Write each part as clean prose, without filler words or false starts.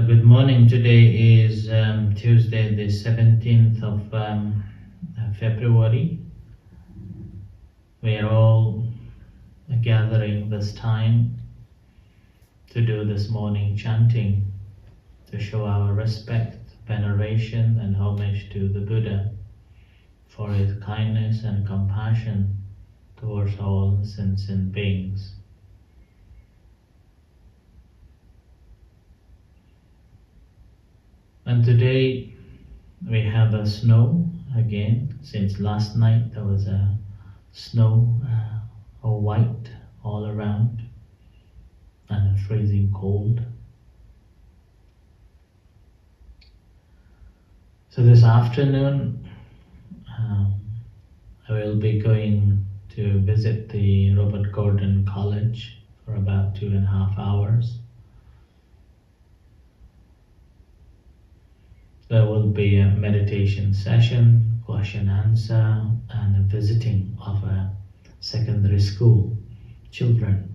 Good morning. Today is Tuesday, the 17th of February. We are all gathering this time to do this morning chanting to show our respect, veneration, and homage to the Buddha for his kindness and compassion towards all sentient beings. And today we have a snow again. Since last night there was a snow all white all around and a freezing cold. So this afternoon I will be going to visit the Robert Gordon College for about 2.5 hours. There will be a meditation session, question answer, and a visiting of a secondary school children.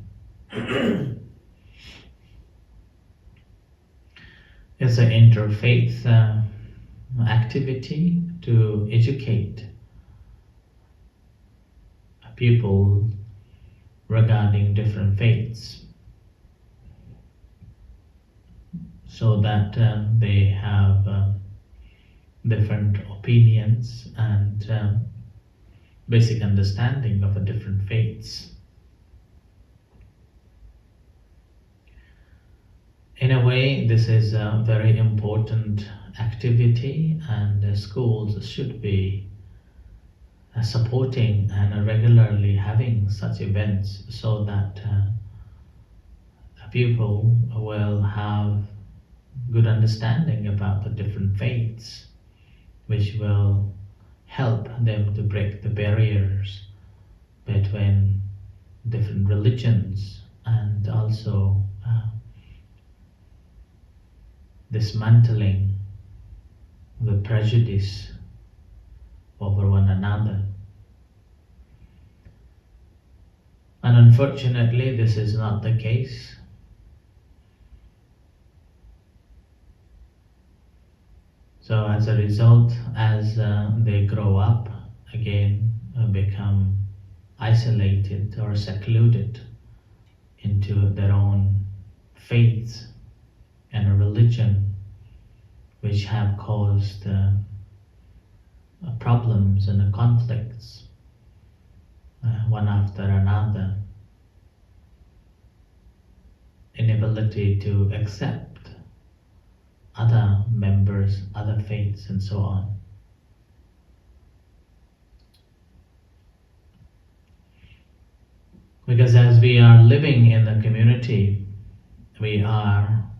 It's an interfaith activity to educate people regarding different faiths so that they have different opinions and basic understanding of different faiths. In a way, this is a very important activity, and schools should be supporting and regularly having such events so that people will have good understanding about the different faiths, which will help them to break the barriers between different religions and also dismantling the prejudice over one another. And unfortunately, this is not the case. So as a result, as they grow up, again become isolated or secluded into their own faiths and a religion, which have caused problems and conflicts one after another, inability to accept other members, other faiths, and so on. Because as we are living in the community, we are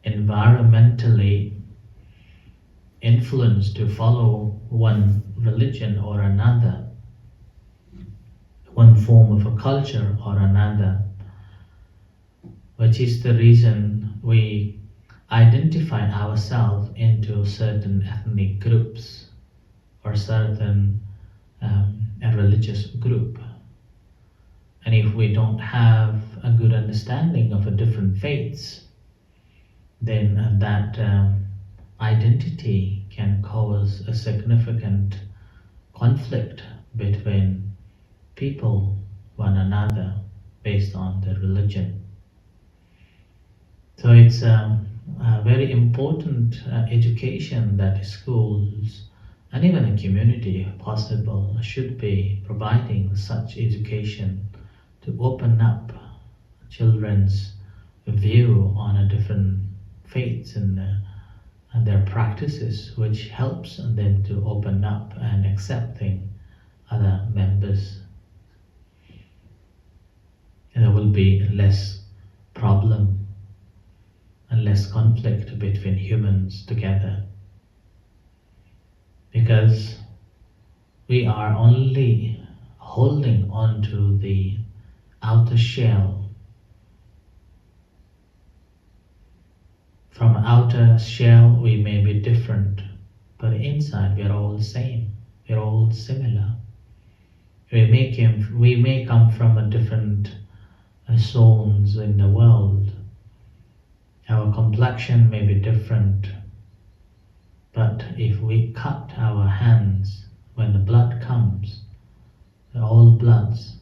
environmentally influenced to follow one religion or another, one form of a culture or another, which is the reason we identify ourselves into certain ethnic groups or certain a religious group. And if we don't have a good understanding of a different faiths, then that identity can cause a significant conflict between people, one another, based on their religion. So it's a very important education that schools and even a community, if possible, should be providing such education to open up children's view on a different faiths and their practices, which helps them to open up and accepting other members. And there will be less problem and less conflict between humans together, because we are only holding on to the outer shell. From outer shell we may be different, but inside we are all the same, we are all similar. We may come from a different zones in the world, Our complexion may be different, but if we cut our hands when the blood comes, all bloods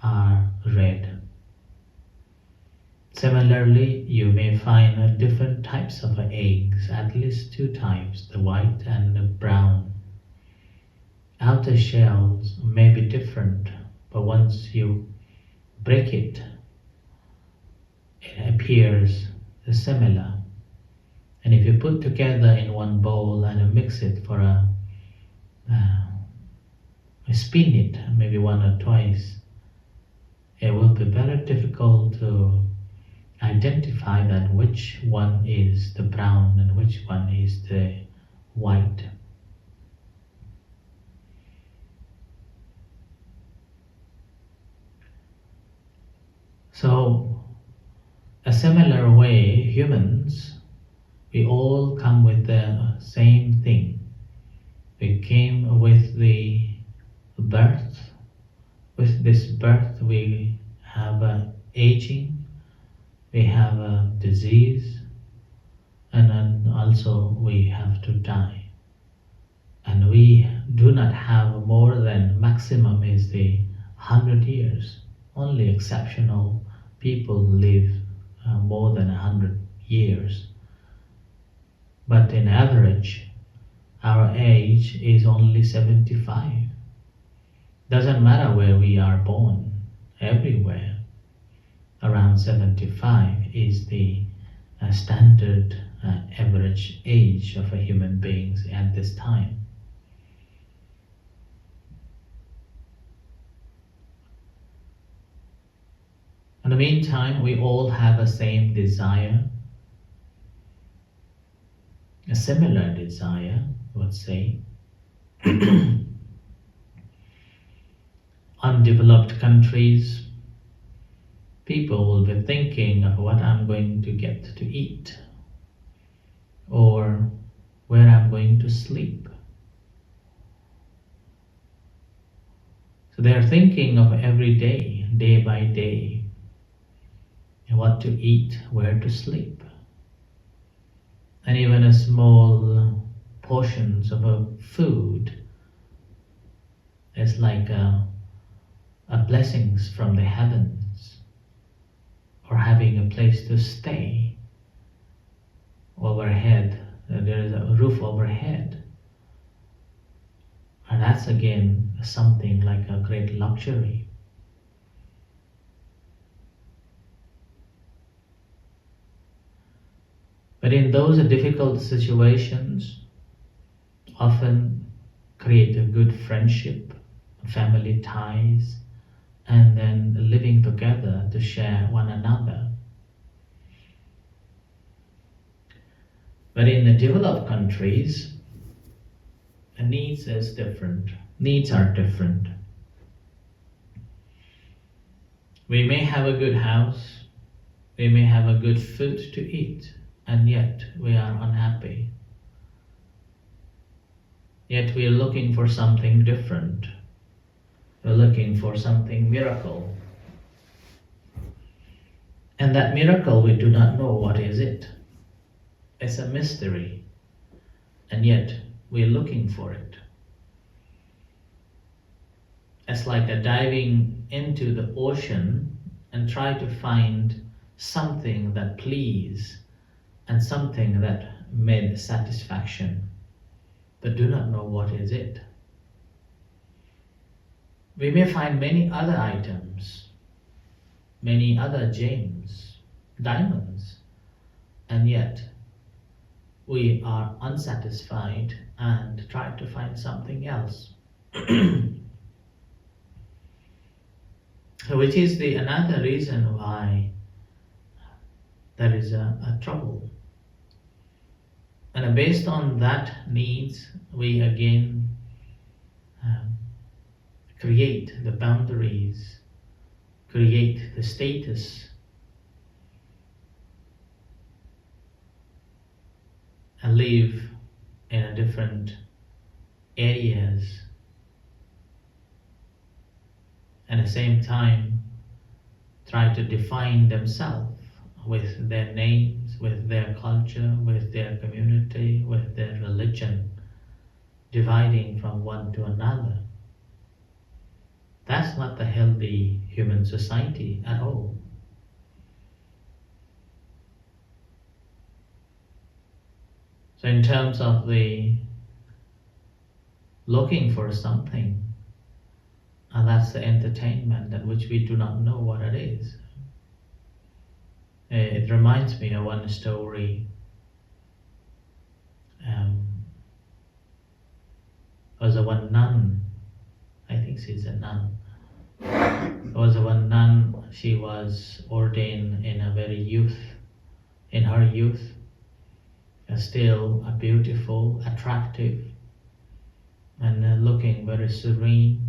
are red. Similarly, you may find different types of eggs, at least two types, the white and the brown. Outer shells may be different, but once you break it, it appears similar. And if you put together in one bowl and mix it for spin it maybe one or twice, it will be very difficult to identify that which one is the brown and which one is the white. So, a similar way, humans, we all come with the same thing. We came with the birth. With this birth, we have aging, we have a disease, and then also we have to die. And we do not have more than maximum is the 100 years. Only exceptional people live more than 100 years. But in average, our age is only 75. Doesn't matter where we are born, everywhere. Around 75 is the standard average age of a human beings at this time. In the meantime, we all have a same desire, a similar desire, I would say. Undeveloped countries, people will be thinking of what I'm going to get to eat or where I'm going to sleep. So they're thinking of every day, day by day, what to eat, where to sleep. And even a small portions of a food is like a blessings from the heavens, or having a place to stay overhead. There is a roof overhead, and that's again something like a great luxury. But in those difficult situations, often create a good friendship, family ties, and then living together to share one another. But in the developed countries, the needs is different. Needs are different. We may have a good house, we may have a good food to eat, and yet we are unhappy. Yet we are looking for something different. We're looking for something miracle. And that miracle, we do not know what is it. It's a mystery. And yet we're looking for it. It's like a diving into the ocean and try to find something that please and something that made satisfaction, but do not know what is it. We may find many other items, many other gems, diamonds, and yet we are unsatisfied and try to find something else. Which is the another reason why there is a trouble. And based on that needs, we again create the boundaries, create the status, and live in a different areas. And at the same time, try to define themselves with their names, with their culture, with their community, with their religion, dividing from one to another. That's not the healthy human society at all. So in terms of the looking for something, and that's the entertainment at which we do not know what it is. It reminds me of one story. There was a one nun, I think she's a nun. There was a one nun, she was ordained in her youth, still a beautiful, attractive, and looking very serene.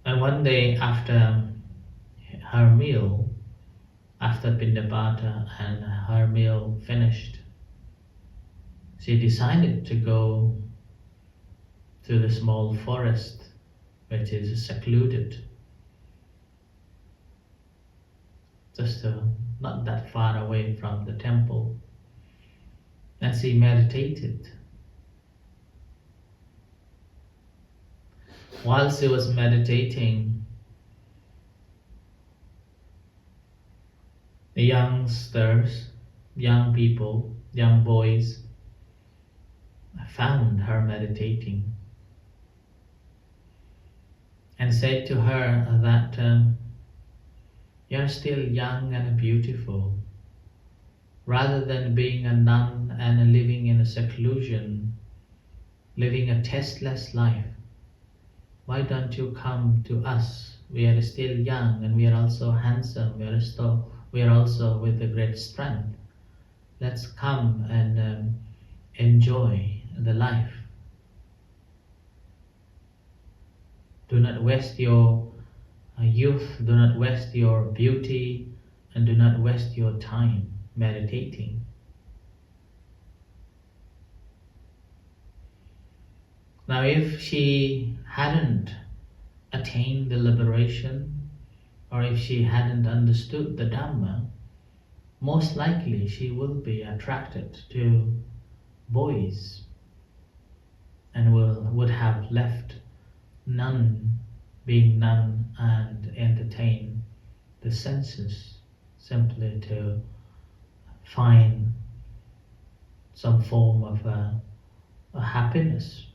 And one day after her meal, after Pindapata and her meal finished, she decided to go to the small forest which is secluded, just not that far away from the temple, and she meditated. While she was meditating, the youngsters, young people, young boys found her meditating and said to her that you're still young and beautiful. Rather than being a nun and living in a seclusion, living a tasteless life, why don't you come to us? We are still young and we are also handsome. We are also with a great strength. Let's come and enjoy the life. Do not waste your youth, do not waste your beauty, and do not waste your time meditating. Now, if she hadn't attained the liberation, or if she hadn't understood the Dhamma, most likely she will be attracted to boys and would have left being nun and entertain the senses simply to find some form of a happiness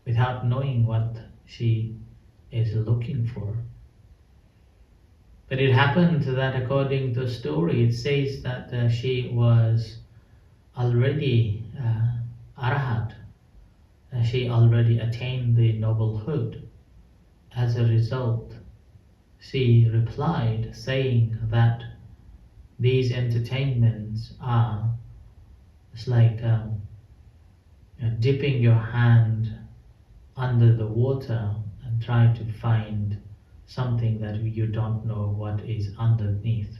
without knowing what she is looking for. But it happened that according to the story, it says that she was already Arahat. She already attained the noblehood. As a result, she replied saying that these entertainments are, it's like dipping your hand under the water and try to find something that you don't know what is underneath.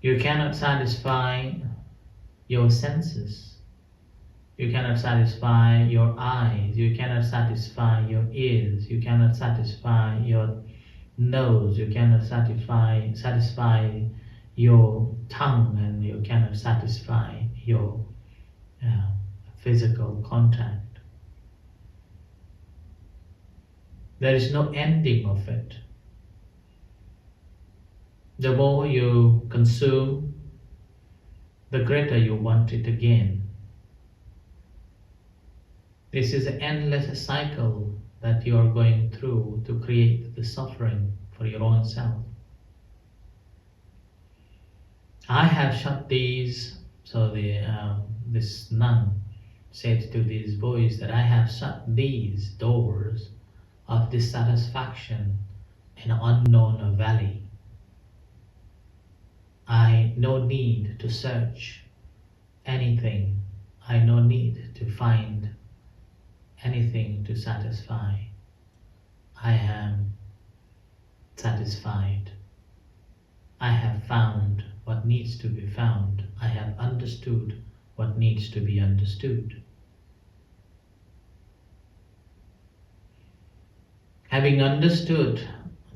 You cannot satisfy your senses. You cannot satisfy your eyes. You cannot satisfy your ears. You cannot satisfy your nose. You cannot satisfy your tongue, and you cannot satisfy your physical contact. There is no ending of it. The more you consume, the greater you want it again. This is an endless cycle that you are going through to create the suffering for your own self. I have shut these, so this nun said to these boys that I have shut these doors of dissatisfaction in an unknown valley. I no need to search anything. I no need to find anything to satisfy. I am satisfied. I have found what needs to be found. I have understood what needs to be understood. Having understood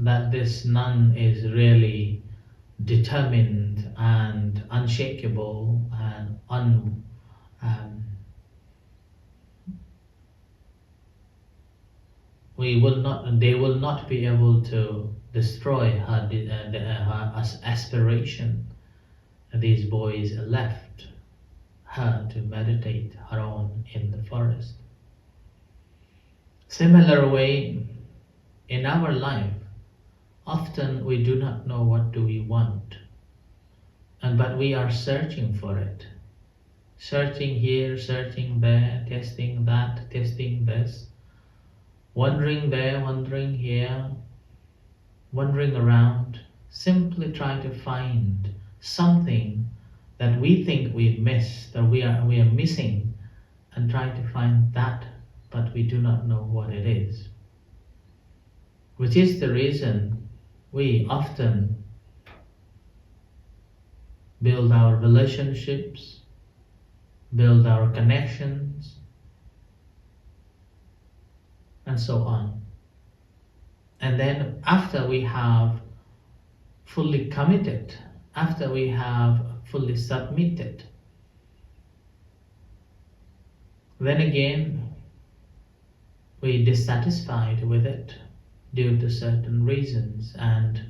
that this nun is really determined and unshakable and um, they will not be able to destroy her aspiration. These boys left her to meditate her own in the forest. Similar way, in our life, often we do not know what do we want, but we are searching for it. Searching here, searching there, testing that, testing this, wandering there, wandering here, wandering around, simply try to find something that we think we missed, or we are missing, and try to find that, but we do not know what it is. Which is the reason we often build our relationships, build our connections, and so on. And then after we have fully committed, after we have fully submitted, then again we dissatisfied with it due to certain reasons, and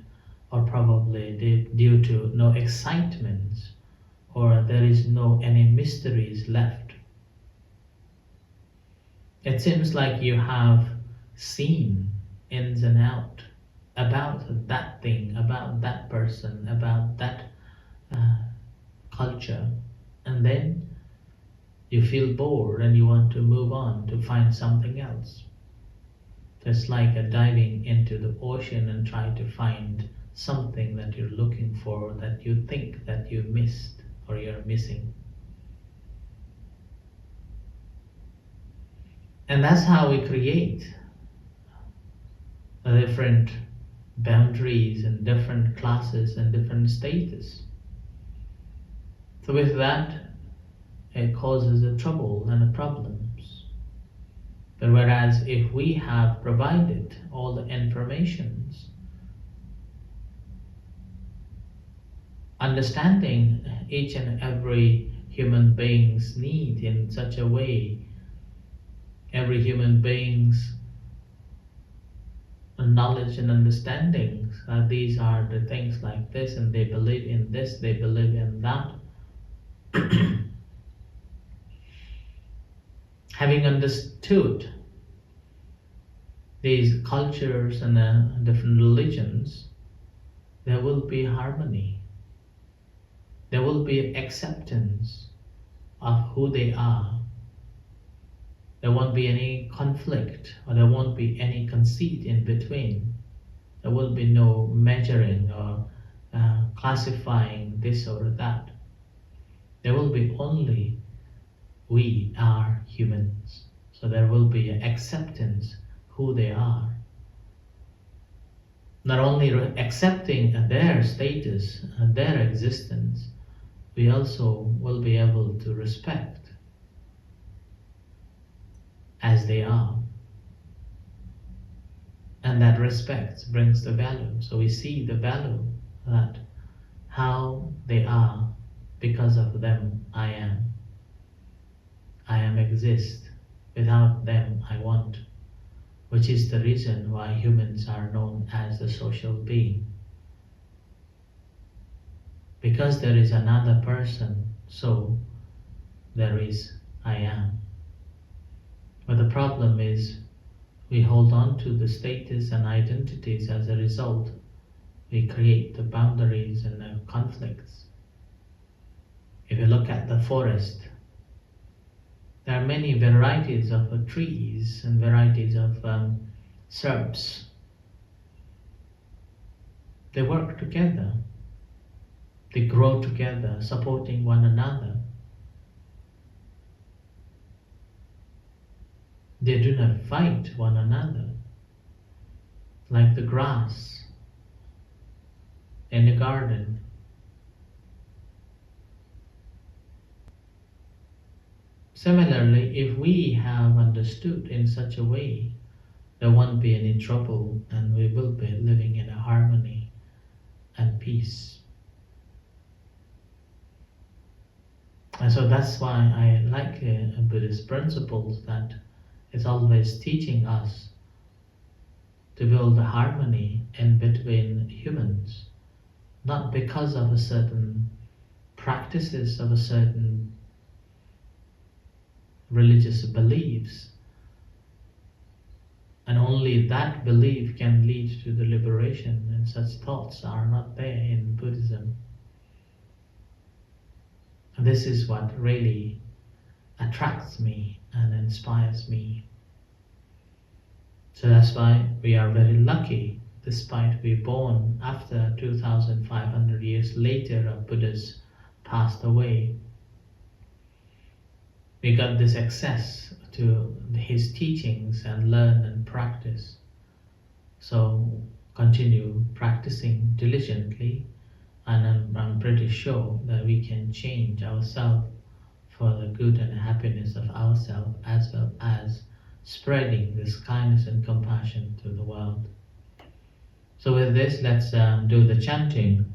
or probably due to no excitement, or there is no any mysteries left. It seems like you have seen ins and out about that thing, about that person, about that culture, and then you feel bored and you want to move on to find something else. It's like a diving into the ocean and trying to find something that you're looking for, that you think that you missed or you're missing. And that's how we create different boundaries and different classes and different status. So with that, it causes a trouble and a problems. But whereas if we have provided all the informations, understanding each and every human being's need in such a way, every human being's knowledge and understanding, these are the things like this, and they believe in this, they believe in that. Having understood these cultures and different religions, there will be harmony. There will be acceptance of who they are. There won't be any conflict, or there won't be any conceit in between. There will be no measuring or classifying this or that. There will be only we are humans. So there will be acceptance who they are. Not only accepting their status and their existence, we also will be able to respect as they are. And that respect brings the value. So we see the value that how they are, because of them I am. I am exist. Without them I want. Which is the reason why humans are known as the social being. Because there is another person, so there is I am. But the problem is we hold on to the status and identities. As a result, we create the boundaries and the conflicts. If you look at the forest, there are many varieties of trees and varieties of shrubs. They work together. They grow together, supporting one another. They do not fight one another like the grass in the garden. Similarly, if we have understood in such a way, there won't be any trouble and we will be living in a harmony and peace. And so that's why I like Buddhist principles, that it's always teaching us to build a harmony in between humans, not because of a certain practices of a certain religious beliefs, and only that belief can lead to the liberation, and such thoughts are not there in Buddhism. And this is what really attracts me and inspires me. So that's why we are very lucky, despite we born after 2,500 years later of Buddha's passed away. We got this access to his teachings and learn and practice. So continue practicing diligently, and I'm pretty sure that we can change ourselves for the good and happiness of ourselves, as well as spreading this kindness and compassion to the world. So with this, let's do the chanting.